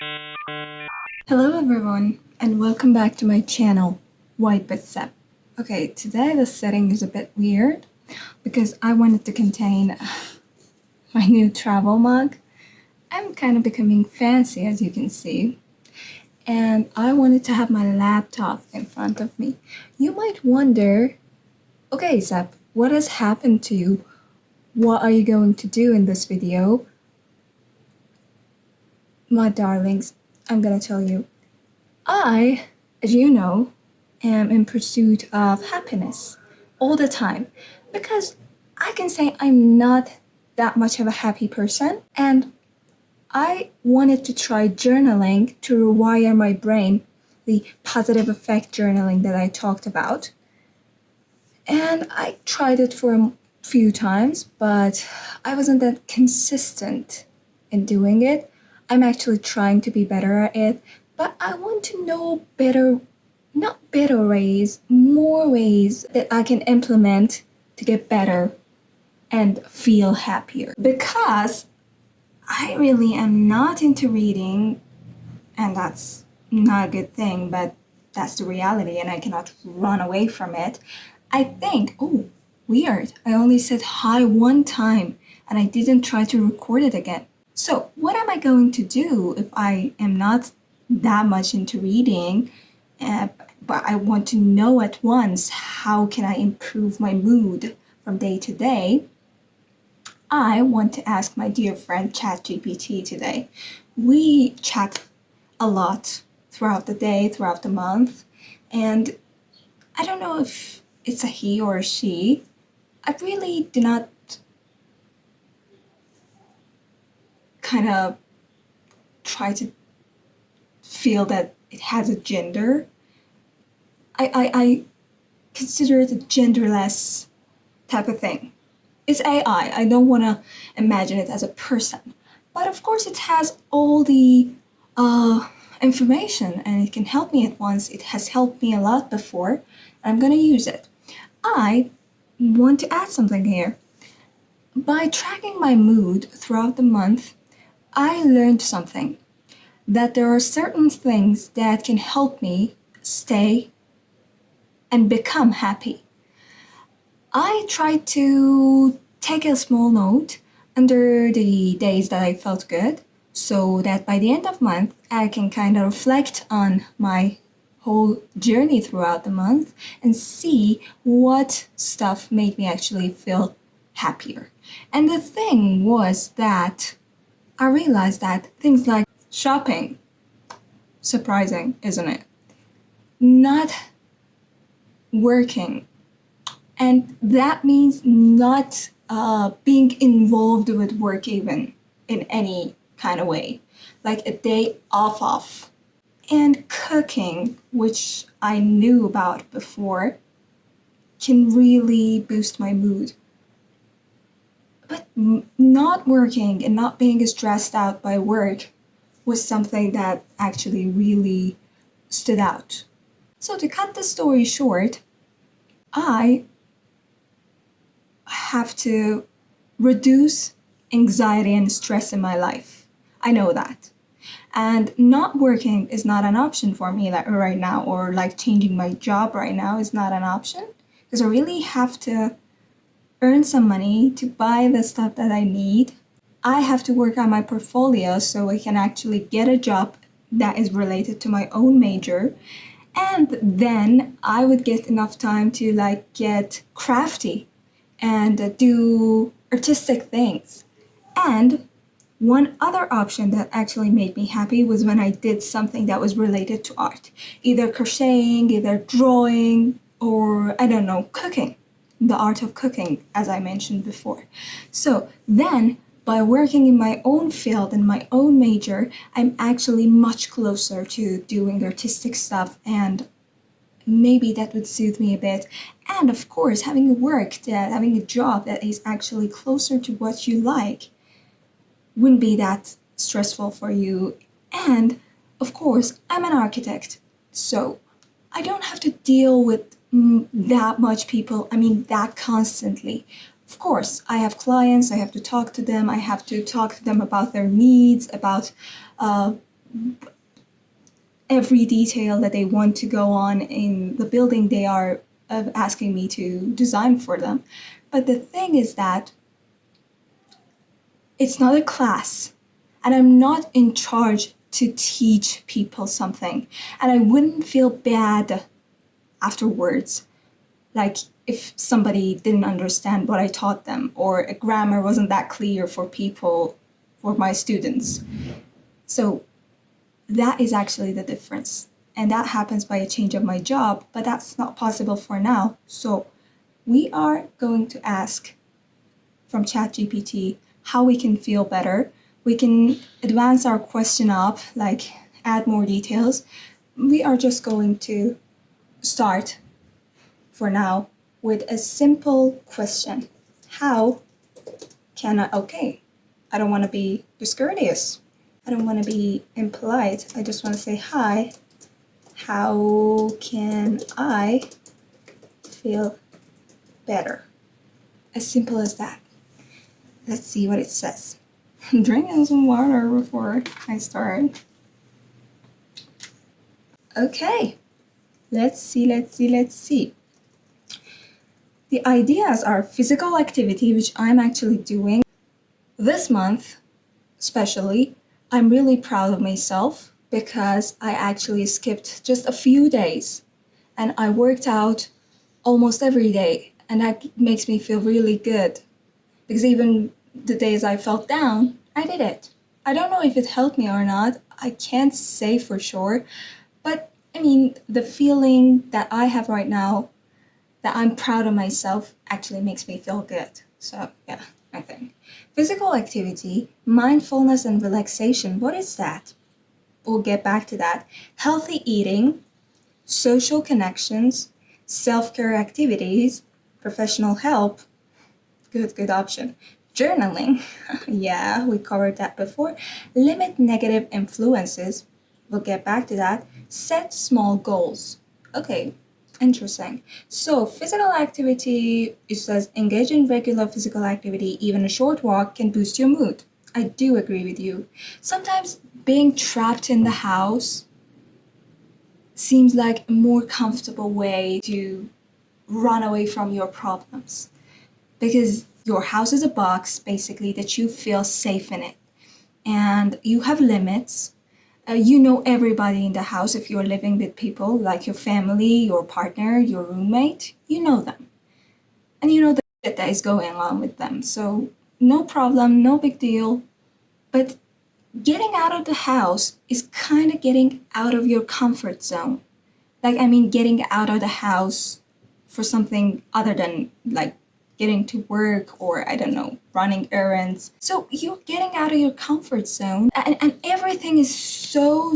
Hello everyone, and welcome back to my channel, White with Sep. Okay, today the setting is a bit weird because I wanted to contain my new travel mug. I'm kind of becoming fancy, as you can see, and I wanted to have my laptop in front of me. You might wonder, okay Sep, what has happened to you? What are you going to do in this video? My darlings, I'm gonna tell you. I, as you know, am in pursuit of happiness all the time because I can say I'm not that much of a happy person, and I wanted to try journaling to rewire my brain, the positive effect journaling that I talked about. And I tried it for a few times, but I wasn't that consistent in doing it. I'm actually trying to be better at it, but I want to know more ways that I can implement to get better and feel happier. Because I really am not into reading, and that's not a good thing, but that's the reality and I cannot run away from it. I think, oh, weird, I only said hi one time and I didn't try to record it again. So what am I going to do if I am not that much into reading, but I want to know at once how can I improve my mood from day to day? I want to ask my dear friend ChatGPT today. We chat a lot throughout the day, throughout the month, and I don't know if it's a he or a she. I really do not kind of try to feel that it has a gender. I consider it a genderless type of thing. It's AI. I don't want to imagine it as a person. But of course, it has all the information and it can help me at once. It has helped me a lot before. And I'm going to use it. I want to add something here. By tracking my mood throughout the month, I learned something. That there are certain things that can help me stay and become happy. I tried to take a small note under the days that I felt good so that by the end of the month I can kind of reflect on my whole journey throughout the month and see what stuff made me actually feel happier. And the thing was that I realized that things like shopping, surprising, isn't it? Not working. And that means not being involved with work even in any kind of way, like a day off. And cooking, which I knew about before, can really boost my mood. But not working and not being stressed out by work was something that actually really stood out. So to cut the story short, I have to reduce anxiety and stress in my life. I know that. And not working is not an option for me right now, or like changing my job right now is not an option because I really have to earn some money to buy the stuff that I need. I have to work on my portfolio so I can actually get a job that is related to my own major. And then I would get enough time to like get crafty and do artistic things. And one other option that actually made me happy was when I did something that was related to art, either crocheting, either drawing, or I don't know, cooking, the art of cooking, as I mentioned before. So then, by working in my own field and my own major, I'm actually much closer to doing artistic stuff, and maybe that would soothe me a bit. And of course, having a job that is actually closer to what you like wouldn't be that stressful for you. And of course, I'm an architect, so I don't have to deal with that much people, that constantly. Of course, I have clients, I have to talk to them, I have to talk to them about their needs, about every detail that they want to go on in the building they are asking me to design for them. But the thing is that it's not a class, and I'm not in charge to teach people something. And I wouldn't feel bad afterwards, like if somebody didn't understand what I taught them, or a grammar wasn't that clear for people, for my students. So that is actually the difference. And that happens by a change of my job, but that's not possible for now. So we are going to ask from ChatGPT how we can feel better. We can advance our question up, like add more details. We are just going to start for now with a simple question. How can I, okay, I don't want to be discourteous. I don't want to be impolite. I just want to say, hi, how can I feel better? As simple as that. Let's see what it says. I'm drinking some water before I start. Okay, let's see. The ideas are physical activity, which I'm actually doing. This month, especially, I'm really proud of myself because I actually skipped just a few days and I worked out almost every day, and that makes me feel really good because even the days I felt down, I did it. I don't know if it helped me or not. I can't say for sure, but I mean, the feeling that I have right now, that I'm proud of myself, actually makes me feel good. So yeah, I think. Physical activity, mindfulness and relaxation, what is that? We'll get back to that. Healthy eating, social connections, self-care activities, professional help, good option. Journaling, yeah, we covered that before. Limit negative influences, we'll get back to that. Set small goals. Okay, interesting. So physical activity, it says engage in regular physical activity, even a short walk can boost your mood. I do agree with you. Sometimes being trapped in the house seems like a more comfortable way to run away from your problems, because your house is a box basically that you feel safe in it, and you have limits. You know everybody in the house. If you're living with people like your family, your partner, your roommate, you know them, and you know the shit that is going on with them. So no problem, no big deal. But getting out of the house is kind of getting out of your comfort zone. Like, I mean, getting out of the house for something other than like getting to work, or I don't know, running errands. So you're getting out of your comfort zone, and everything is so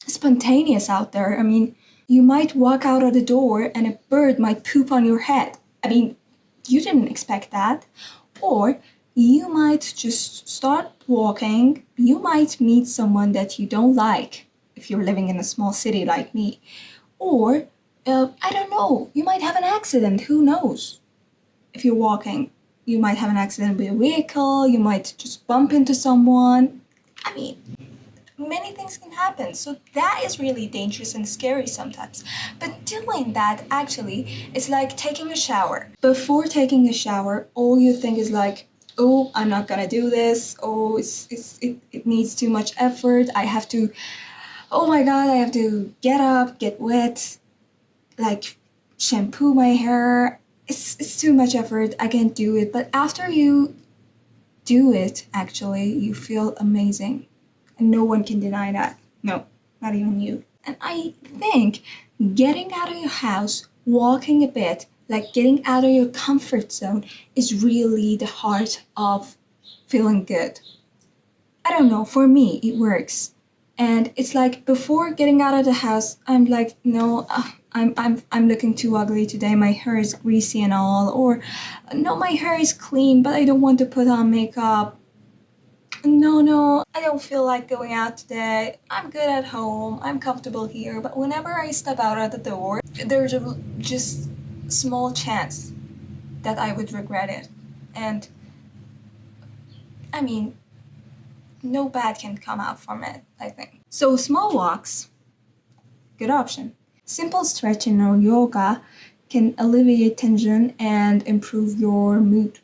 spontaneous out there. I mean, you might walk out of the door and a bird might poop on your head. I mean, you didn't expect that. Or you might just start walking, you might meet someone that you don't like if you're living in a small city like me. Or, I don't know, you might have an accident, who knows? If you're walking, you might have an accident with a vehicle, you might just bump into someone. I mean, many things can happen. So that is really dangerous and scary sometimes. But doing that actually is like taking a shower. Before taking a shower, all you think is like, oh, I'm not gonna do this. Oh, it needs too much effort. I have to, oh my God, I have to get up, get wet, like shampoo my hair. It's too much effort. I can't do it. But after you do it, actually, you feel amazing. And no one can deny that. No, not even you. And I think getting out of your house, walking a bit, like getting out of your comfort zone, is really the heart of feeling good. I don't know, for me, it works. And it's like before getting out of the house, I'm like, no, I'm looking too ugly today. My hair is greasy and all. Or, no, my hair is clean, but I don't want to put on makeup. No, I don't feel like going out today. I'm good at home. I'm comfortable here. But whenever I step out of the door, there's a just small chance that I would regret it. And I mean, no bad can come out from it, I think. So small walks, good option. Simple stretching or yoga can alleviate tension and improve your mood.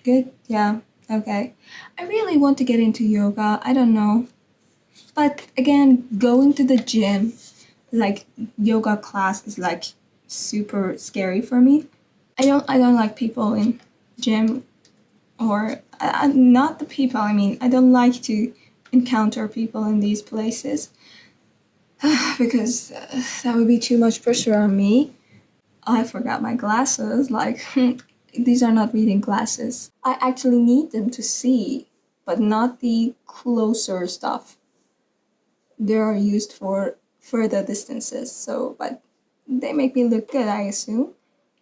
Good? Yeah, okay. I really want to get into yoga, I don't know. But again, going to the gym, like yoga class is like super scary for me. I don't like people in gym or not the people. I mean, I don't like to encounter people in these places because that would be too much pressure on me. I forgot my glasses. Like these are not reading glasses. I actually need them to see, but not the closer stuff. They are used for further distances. So, but they make me look good, I assume.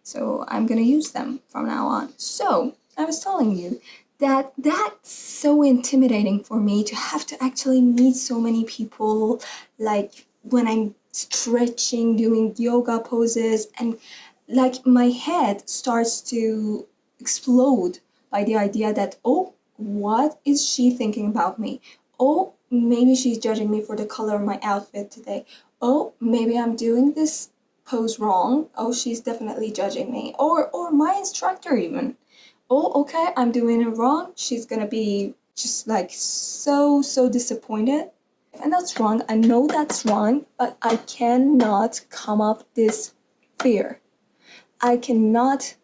So I'm gonna use them from now on. So I was telling you that that's so intimidating for me to have to actually meet so many people, like when I'm stretching, doing yoga poses, and like my head starts to explode by the idea that, oh, what is she thinking about me? Oh, maybe she's judging me for the color of my outfit today. Oh, maybe I'm doing this pose wrong. Oh, she's definitely judging me. Or my instructor even. Oh, okay, I'm doing it wrong. She's gonna be just like so disappointed. And that's wrong. I know that's wrong, but I cannot come up this fear. I cannot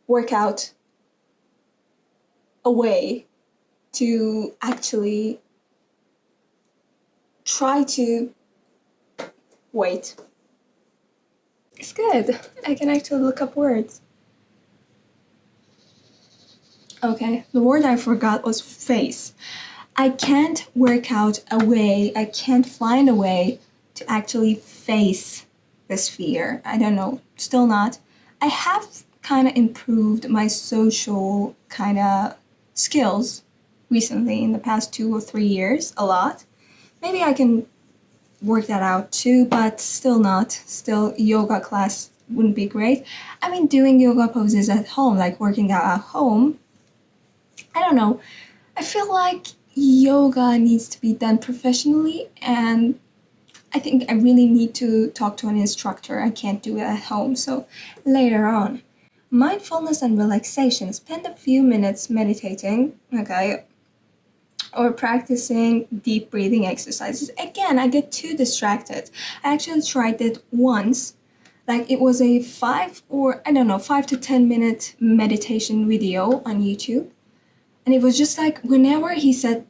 work out a way to actually try to wait. It's good. I can actually look up words. Okay, the word I forgot was face. I can't work out a way, I can't find a way to actually face this fear. I don't know, still not. I have kind of improved my social kind of skills recently in the past 2 or 3 years a lot. Maybe I can work that out too, but still not. Still, yoga class wouldn't be great. I mean, doing yoga poses at home, like working out at home, I don't know. I feel like yoga needs to be done professionally, and I think I really need to talk to an instructor. I can't do it at home, so later on. Mindfulness and relaxation. Spend a few minutes meditating, okay, or practicing deep breathing exercises. Again, I get too distracted. I actually tried it once. Like it was a 5 to 10 minute meditation video on YouTube. And it was just like whenever he said,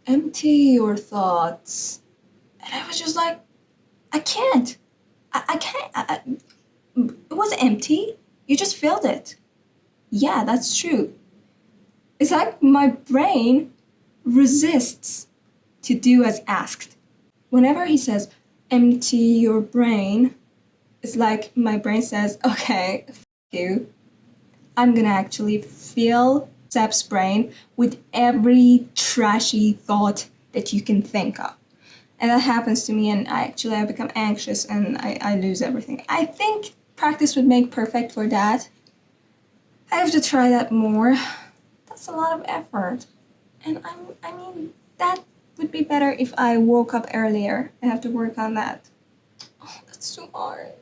empty your thoughts. And I was just like, I can't. I can't. It was empty. You just filled it. Yeah, that's true. It's like my brain resists to do as asked. Whenever he says, empty your brain, it's like my brain says, okay, f you. I'm gonna actually fill Zep's brain with every trashy thought that you can think of. And that happens to me, and I become anxious and I lose everything. I think practice would make perfect for that. I have to try that more. That's a lot of effort. And I mean, that would be better if I woke up earlier. I have to work on that. Oh, that's too hard.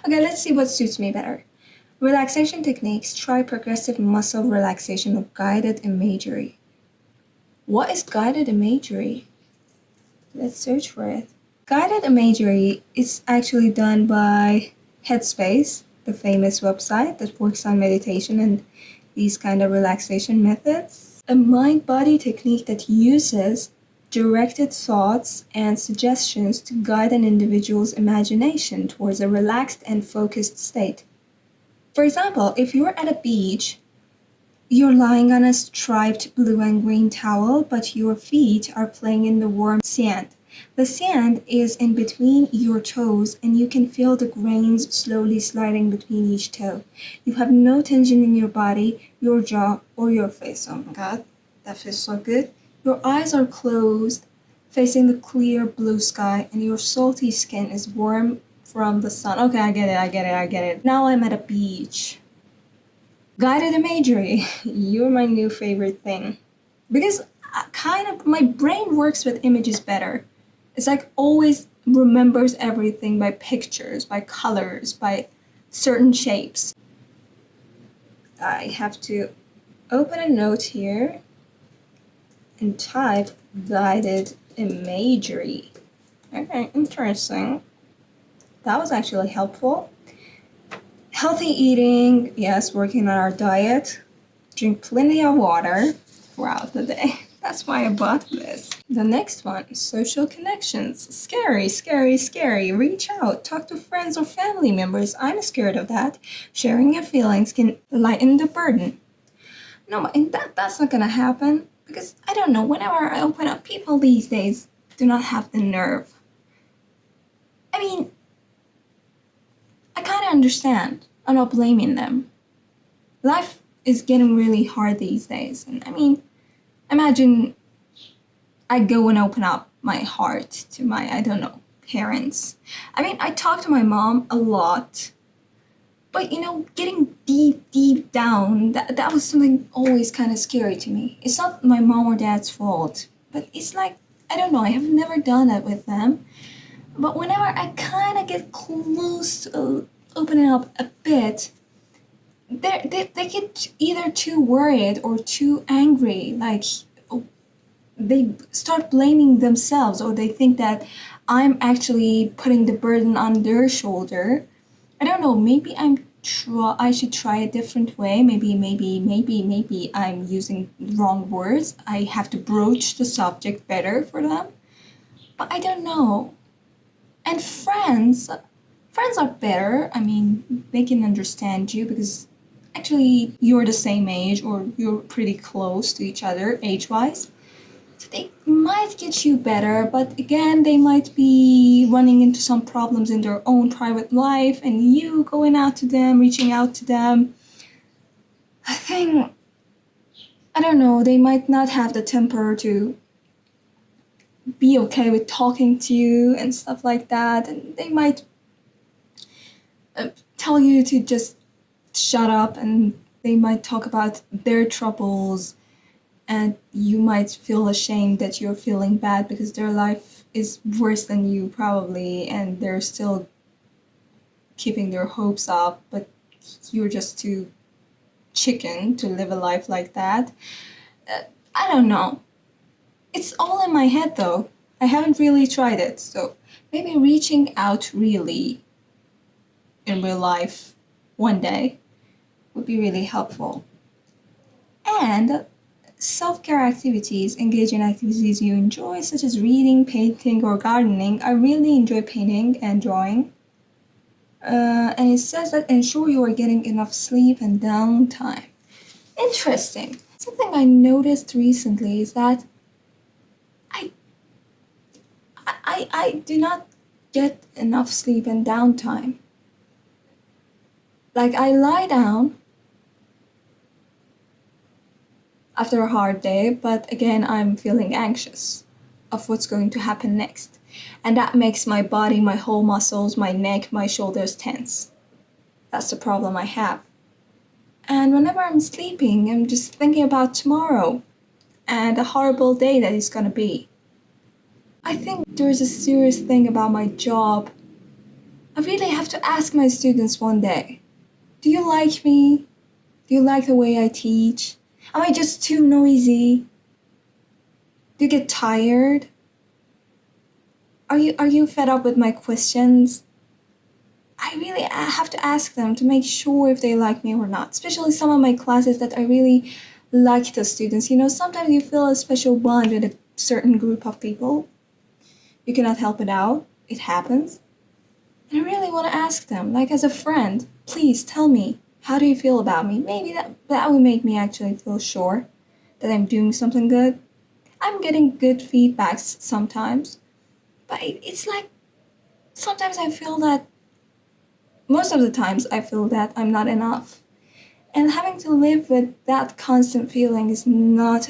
Okay, let's see what suits me better. Relaxation techniques. Try progressive muscle relaxation or guided imagery. What is guided imagery? Let's search for it. Guided imagery is actually done by Headspace, the famous website that works on meditation and these kind of relaxation methods. A mind-body technique that uses directed thoughts and suggestions to guide an individual's imagination towards a relaxed and focused state. For example, if you're at a beach, you're lying on a striped blue and green towel, but your feet are playing in the warm sand. The sand is in between your toes, and you can feel the grains slowly sliding between each toe. You have no tension in your body, your jaw, or your face. Oh my god, that feels so good. Your eyes are closed, facing the clear blue sky, and your salty skin is warm from the sun. Okay, I get it. Now I'm at a beach. Guided imagery. You're my new favorite thing. Because my brain works with images better. It's like always remembers everything by pictures, by colors, by certain shapes. I have to open a note here and type guided imagery. Okay, interesting. That was actually helpful. Healthy eating, yes, working on our diet. Drink plenty of water throughout the day. That's why I bought this. The next one, social connections. Scary, scary, scary. Reach out, talk to friends or family members. I'm scared of that. Sharing your feelings can lighten the burden. No, and that's not gonna happen because I don't know, whenever I open up, people these days do not have the nerve. I mean, I kind of understand. I'm not blaming them. Life is getting really hard these days. And I mean, imagine I go and open up my heart to my, I don't know, parents. I mean, I talk to my mom a lot. But you know, getting deep, deep down, that was something always kind of scary to me. It's not my mom or dad's fault, but it's like, I don't know, I have never done it with them. But whenever I kind of get close to opening up a bit, they get either too worried or too angry. Like, they start blaming themselves, or they think that I'm actually putting the burden on their shoulder. I don't know, maybe I should try a different way. Maybe I'm using wrong words. I have to broach the subject better for them. But I don't know. And friends are better. I mean, they can understand you because actually you're the same age or you're pretty close to each other age-wise. So they might get you better, but again, they might be running into some problems in their own private life, and you going out to them, reaching out to them. I think, I don't know, they might not have the temper to be okay with talking to you and stuff like that, and they might tell you to just shut up, and they might talk about their troubles. And you might feel ashamed that you're feeling bad because their life is worse than you probably, and they're still keeping their hopes up, but you're just too chicken to live a life like that. I don't know. It's all in my head though. I haven't really tried it, so maybe reaching out really in real life one day would be really helpful. And self-care activities, engage in activities you enjoy, such as reading, painting, or gardening. I really enjoy painting and drawing. And it says that ensure you are getting enough sleep and downtime. Interesting. Something I noticed recently is that I do not get enough sleep and downtime. Like, I lie down after a hard day, but again, I'm feeling anxious of what's going to happen next. And that makes my body, my whole muscles, my neck, my shoulders tense. That's the problem I have. And whenever I'm sleeping, I'm just thinking about tomorrow and a horrible day that it's gonna be. I think there's a serious thing about my job. I really have to ask my students one day, do you like me? Do you like the way I teach? Am I just too noisy? Do you get tired? Are you fed up with my questions? I have to ask them to make sure if they like me or not, especially some of my classes that I really like the students. You know, sometimes you feel a special bond with a certain group of people. You cannot help it out. It happens. And I really want to ask them, like as a friend, please tell me, how do you feel about me? Maybe that will make me actually feel sure that I'm doing something good. I'm getting good feedbacks sometimes, but it's like sometimes I feel that, most of the times I feel that I'm not enough. And having to live with that constant feeling is not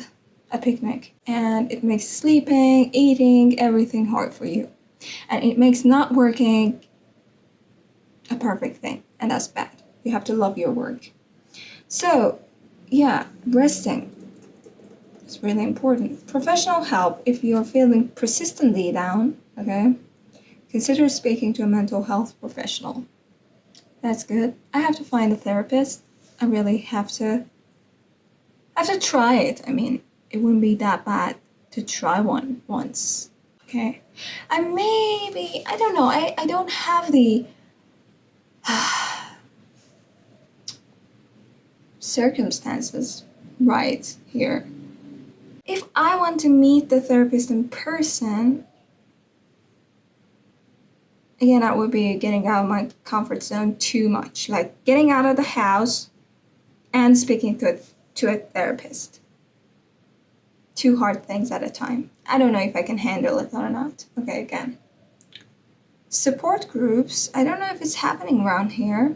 a picnic. And it makes sleeping, eating, everything hard for you. And it makes not working a perfect thing. And that's bad. You have to love your work. So, yeah, resting. It's really important. Professional help if you're feeling persistently down, okay? Consider speaking to a mental health professional. That's good. I have to find a therapist. I really have to. I have to try it. I mean, it wouldn't be that bad to try one once. Okay. I don't know. I don't have the circumstances right here. If I want to meet the therapist in person, again, that would be getting out of my comfort zone too much. Like getting out of the house and speaking to a therapist. Two hard things at a time. I don't know if I can handle it or not. Okay, again. Support groups. I don't know if it's happening around here.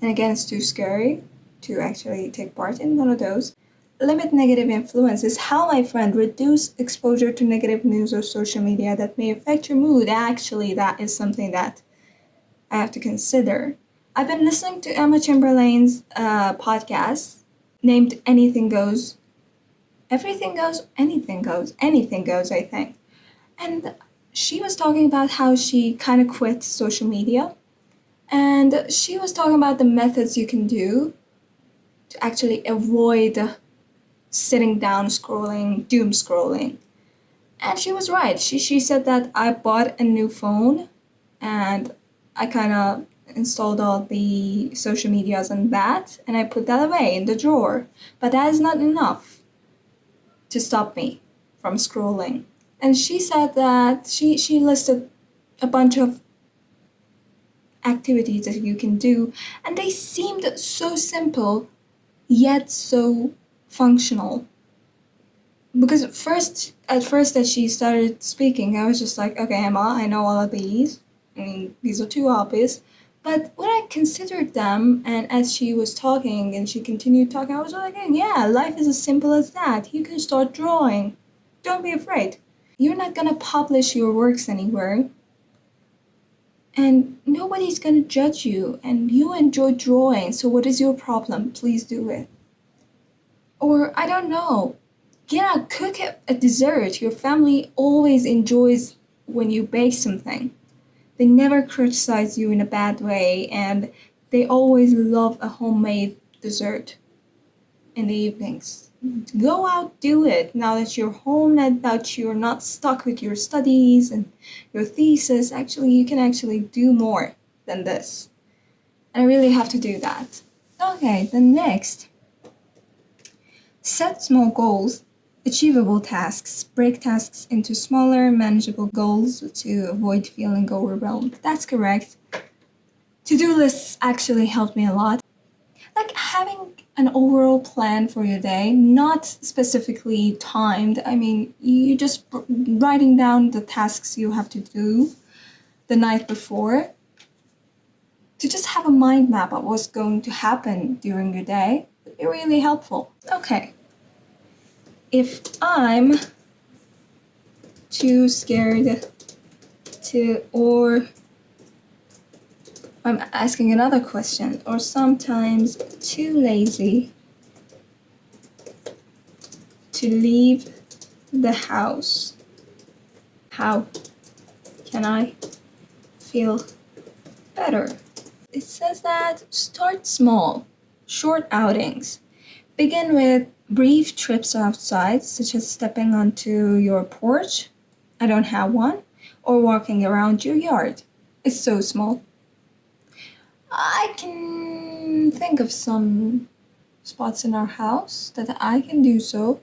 And again, it's too scary to actually take part in one of those. Limit negative influences. How, my friend, reduce exposure to negative news or social media that may affect your mood. Actually, that is something that I have to consider. I've been listening to Emma Chamberlain's podcast named Anything Goes. Everything goes, anything goes, anything goes, I think. And she was talking about how she kind of quit social media. And she was talking about the methods you can do to actually avoid sitting down scrolling, doom scrolling. And she was right. She said that I bought a new phone and I kind of installed all the social medias and that, and I put that away in the drawer. But that is not enough to stop me from scrolling. And she said that she listed a bunch of activities that you can do, and they seemed so simple, yet so functional. Because at first that she started speaking, I was just like, okay, Emma, I know all of these. I mean, these are too obvious. But when I considered them, and as she was talking and she continued talking, I was like, yeah, life is as simple as that. You can start drawing. Don't be afraid. You're not gonna publish your works anywhere. And nobody's gonna judge you. And you enjoy drawing, so what is your problem? Please do it. Or, I don't know, cook a dessert. Your family always enjoys when you bake something. They never criticize you in a bad way, and they always love a homemade dessert in the evenings. Go out, do it. Now that you're home, now that you're not stuck with your studies and your thesis, actually, you can actually do more than this. And I really have to do that. Okay, then next. Set small goals. Achievable tasks. Break tasks into smaller, manageable goals to avoid feeling overwhelmed. That's correct. To-do lists actually helped me a lot. Like having an overall plan for your day, not specifically timed. I mean, you just writing down the tasks you have to do the night before to just have a mind map of what's going to happen during your day would be really helpful. Okay. If I'm too scared or I'm asking another question, or sometimes too lazy to leave the house, how can I feel better? It says that start small, short outings. Begin with brief trips outside, such as stepping onto your porch, I don't have one, or walking around your yard. It's so small. I can think of some spots in our house that I can do so.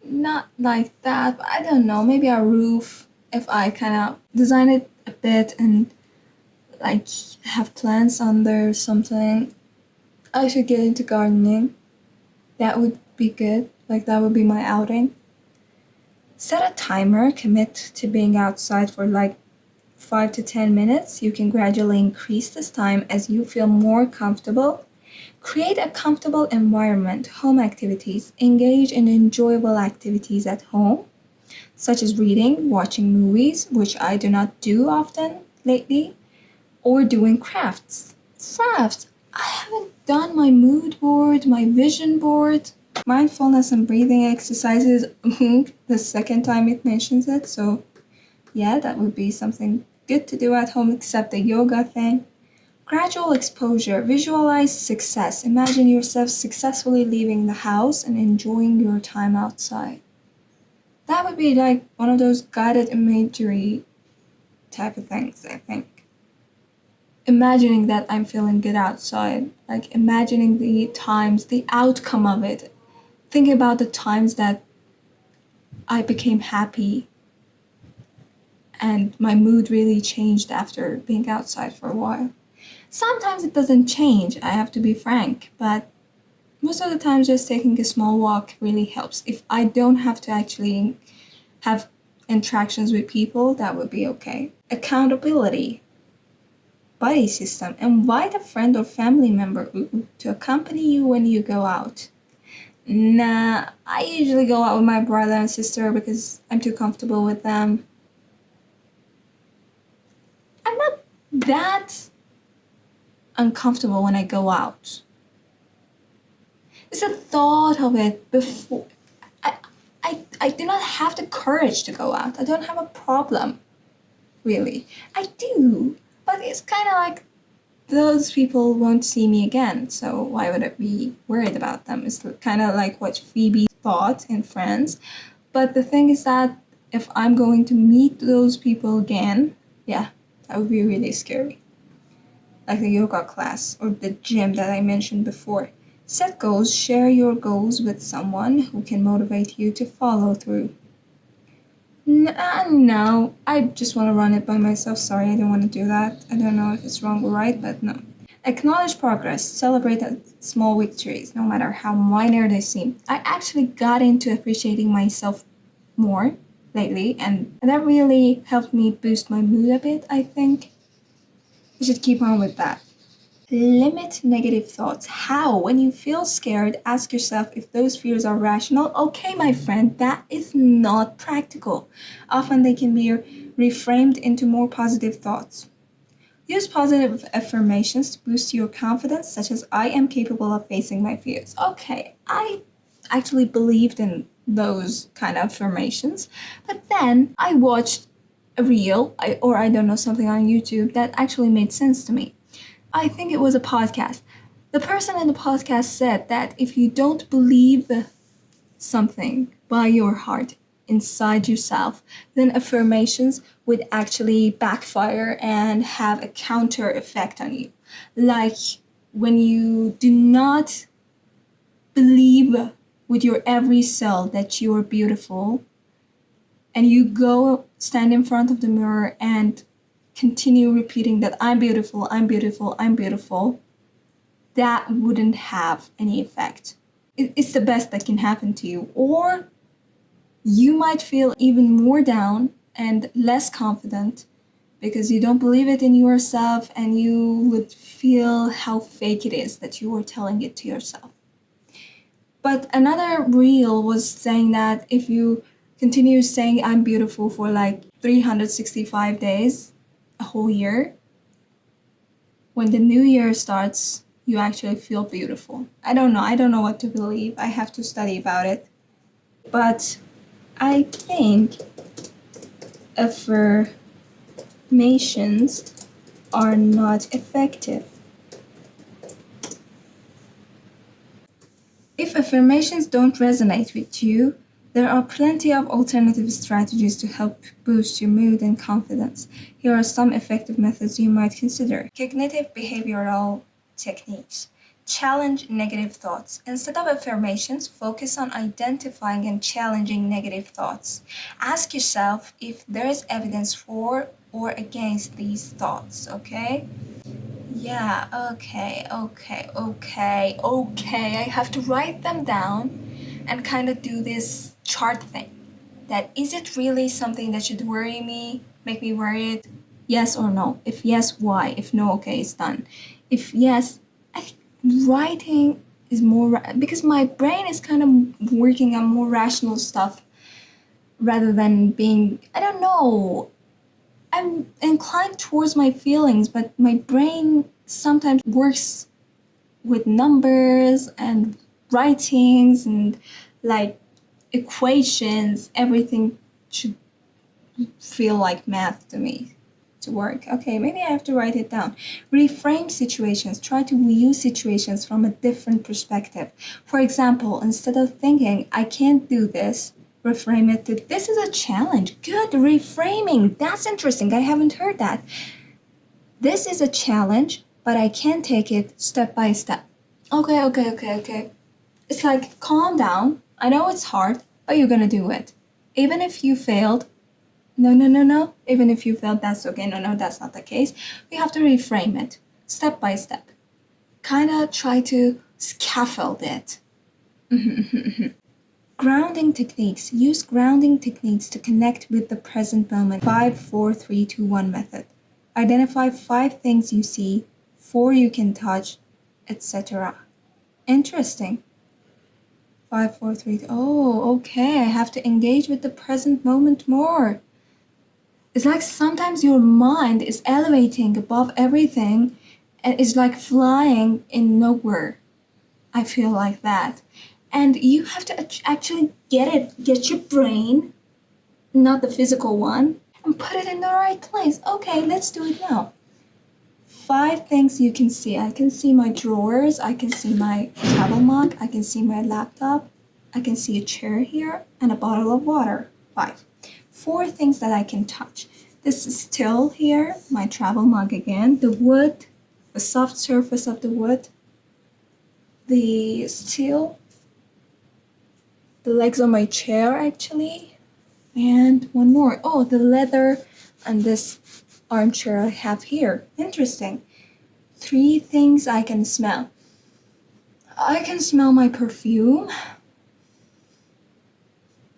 Not like that, but I don't know, maybe our roof, if I kind of design it a bit and like have plants under something. I should get into gardening. That would be good. Like that would be my outing. Set a timer, commit to being outside for like 5 to 10 minutes. You can gradually increase this time as you feel more comfortable. Create a comfortable environment, home activities. Engage in enjoyable activities at home, such as reading, watching movies, which I do not do often lately, or doing crafts. Crafts! I haven't done my mood board, my vision board. Mindfulness and breathing exercises, the second time it mentions it. So, yeah, that would be something good to do at home, except the yoga thing. Gradual exposure. Visualize success. Imagine yourself successfully leaving the house and enjoying your time outside. That would be like one of those guided imagery type of things, I think. Imagining that I'm feeling good outside, like imagining the times, the outcome of it. Thinking about the times that I became happy and my mood really changed after being outside for a while. Sometimes it doesn't change, I have to be frank, but most of the time just taking a small walk really helps. If I don't have to actually have interactions with people, that would be okay. Accountability, buddy system. Invite a friend or family member to accompany you when you go out. Nah, I usually go out with my brother and sister because I'm too comfortable with them. I'm not that uncomfortable when I go out. It's the thought of it before. I do not have the courage to go out. I don't have a problem, really. I do, but it's kind of like those people won't see me again, so why would I be worried about them? It's kind of like what Phoebe thought in Friends. But the thing is that if I'm going to meet those people again, yeah, that would be really scary. Like the yoga class or the gym that I mentioned before. Set goals, share your goals with someone who can motivate you to follow through. No, I just want to run it by myself. Sorry, I don't want to do that. I don't know if it's wrong or right, but no. Acknowledge progress. Celebrate small victories, no matter how minor they seem. I actually got into appreciating myself more lately, and that really helped me boost my mood a bit, I think. You should keep on with that. Limit negative thoughts. How? When you feel scared, ask yourself if those fears are rational. Okay, my friend, that is not practical. Often they can be reframed into more positive thoughts. Use positive affirmations to boost your confidence, such as I am capable of facing my fears. Okay, I actually believed in those kind of affirmations, but then I watched a reel, or I don't know, something on YouTube that actually made sense to me. I think it was a podcast. The person in the podcast said that if you don't believe something by your heart inside yourself, then affirmations would actually backfire and have a counter effect on you. Like when you do not believe with your every cell that you're beautiful and you go stand in front of the mirror and continue repeating that I'm beautiful, I'm beautiful, I'm beautiful, that wouldn't have any effect. It's the best that can happen to you. Or you might feel even more down and less confident because you don't believe it in yourself and you would feel how fake it is that you are telling it to yourself. But another reel was saying that if you continue saying I'm beautiful for like 365 days, a whole year, when the new year starts, you actually feel beautiful. I don't know. I don't know what to believe. I have to study about it. But I think affirmations are not effective. If affirmations don't resonate with you, there are plenty of alternative strategies to help boost your mood and confidence. Here are some effective methods you might consider. Cognitive behavioral techniques. Challenge negative thoughts. Instead of affirmations, focus on identifying and challenging negative thoughts. Ask yourself if there is evidence for or against these thoughts, okay? Yeah, okay. I have to write them down and kind of do this chart thing. That is it really something that should worry me, make me worried? Yes or no? If yes, why? If no, okay, it's done. If yes, I think writing is more because my brain is kind of working on more rational stuff rather than being, I don't know. I'm inclined towards my feelings, but my brain sometimes works with numbers and writings and like equations, everything should feel like math to me to work. Okay, maybe I have to write it down. Reframe situations. Try to view situations from a different perspective. For example, instead of thinking, I can't do this, reframe it to, this is a challenge. Good, reframing. That's interesting. I haven't heard that. This is a challenge, but I can take it step by step. Okay. It's like, calm down. I know it's hard, but you're gonna do it. Even if you failed, no. Even if you failed, that's okay. No, that's not the case. We have to reframe it step by step. Kind of try to scaffold it. Grounding techniques. Use grounding techniques to connect with the present moment. 5, 4, 3, 2, 1 method. Identify 5 things you see, 4 you can touch, etc. Interesting. 5, 4, 3. Oh, okay. I have to engage with the present moment more. It's like sometimes your mind is elevating above everything and it's like flying in nowhere. I feel like that. And you have to actually get your brain, not the physical one, and put it in the right place. Okay, let's do it now. 5 things you can see. I can see my drawers, I can see my travel mug, I can see my laptop, I can see a chair here, and a bottle of water. 5. 4 things that I can touch. This is still here, my travel mug again, the wood, the soft surface of the wood, the steel, the legs on my chair actually, and one more. Oh, the leather and this armchair I have here. Interesting. 3 things I can smell. I can smell my perfume.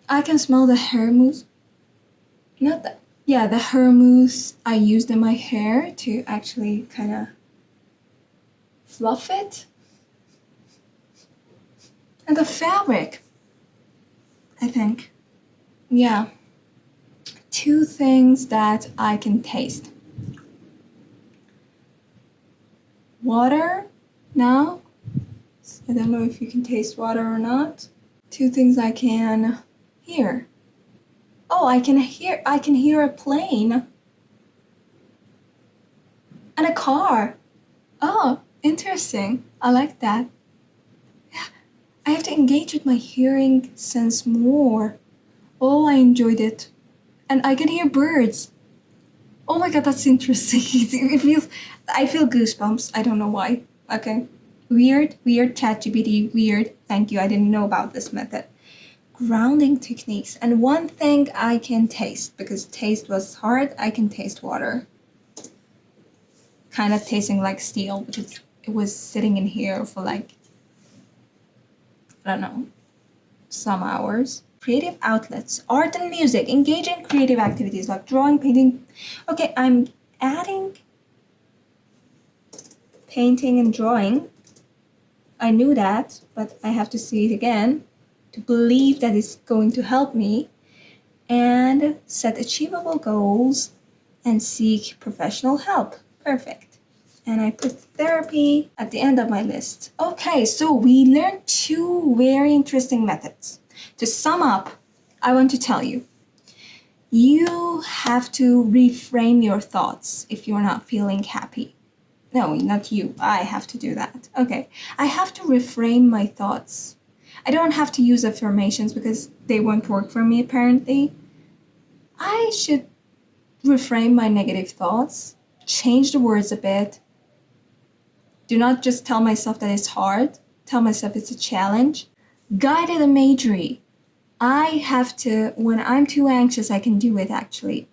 I can smell the hair mousse. Not that. Yeah, the hair mousse I used in my hair to actually kind of fluff it. And the fabric, I think. Yeah. 2 things that I can taste. Water now. I don't know if you can taste water or not. 2 things I can hear. Oh, I can hear a plane. And a car. Oh, interesting. I like that. Yeah, I have to engage with my hearing sense more. Oh, I enjoyed it. And I can hear birds. Oh my god, that's interesting. I feel goosebumps. I don't know why. Okay. Weird, ChatGPT, weird. Thank you, I didn't know about this method. Grounding techniques. And 1 thing I can taste, because taste was hard, I can taste water. Kind of tasting like steel, because it was sitting in here for like, I don't know, some hours. Creative outlets, art and music. Engage in creative activities like drawing, painting. Okay, I'm adding painting and drawing. I knew that, but I have to see it again to believe that it's going to help me. And set achievable goals and seek professional help. Perfect. And I put therapy at the end of my list. Okay, so we learned 2 very interesting methods. To sum up, I want to tell you, you have to reframe your thoughts if you're not feeling happy. No, not you. I have to do that. Okay, I have to reframe my thoughts. I don't have to use affirmations because they won't work for me apparently. I should reframe my negative thoughts, change the words a bit. Do not just tell myself that it's hard. Tell myself it's a challenge. Guided imagery. I have to, when I'm too anxious, I can do it actually.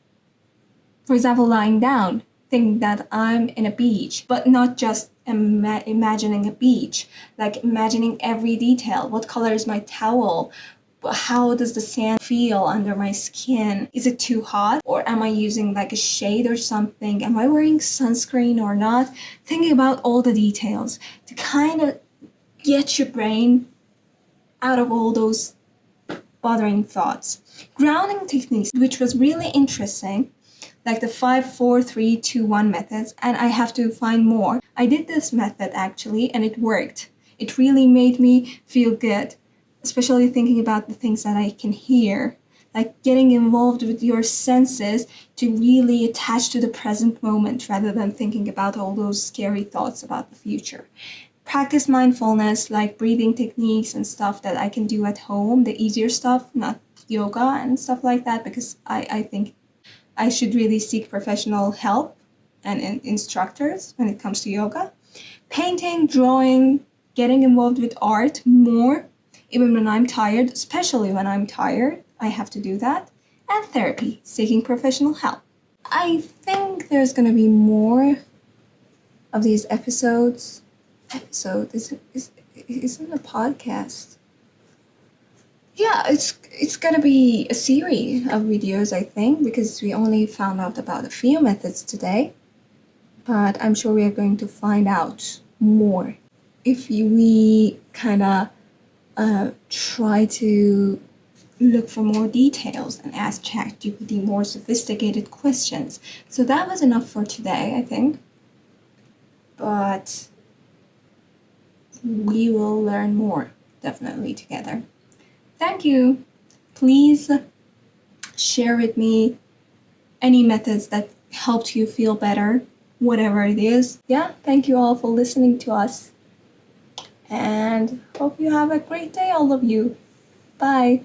For example, lying down, thinking that I'm in a beach, but not just imagining a beach, like imagining every detail. What color is my towel? How does the sand feel under my skin? Is it too hot? Or am I using like a shade or something? Am I wearing sunscreen or not? Thinking about all the details to kind of get your brain out of all those bothering thoughts. Grounding techniques, which was really interesting, like the 5, 4, 3, 2, 1 methods, and I have to find more. I did this method actually, and it worked. It really made me feel good, especially thinking about the things that I can hear, like getting involved with your senses to really attach to the present moment rather than thinking about all those scary thoughts about the future. Practice mindfulness, like breathing techniques and stuff that I can do at home, the easier stuff, not yoga and stuff like that, because I think I should really seek professional help and instructors when it comes to yoga. Painting, drawing, getting involved with art more, even when I'm tired, especially when I'm tired, I have to do that. And therapy, seeking professional help. I think there's gonna be more of these episodes. Isn't a podcast. Yeah, it's gonna be a series of videos, I think, because we only found out about a few methods today. But I'm sure we are going to find out more if we kind of try to look for more details and ask ChatGPT more sophisticated questions. So that was enough for today, I think. But we will learn more, definitely, together. Thank you. Please share with me any methods that helped you feel better, whatever it is. Yeah, thank you all for listening to us. And hope you have a great day, all of you. Bye.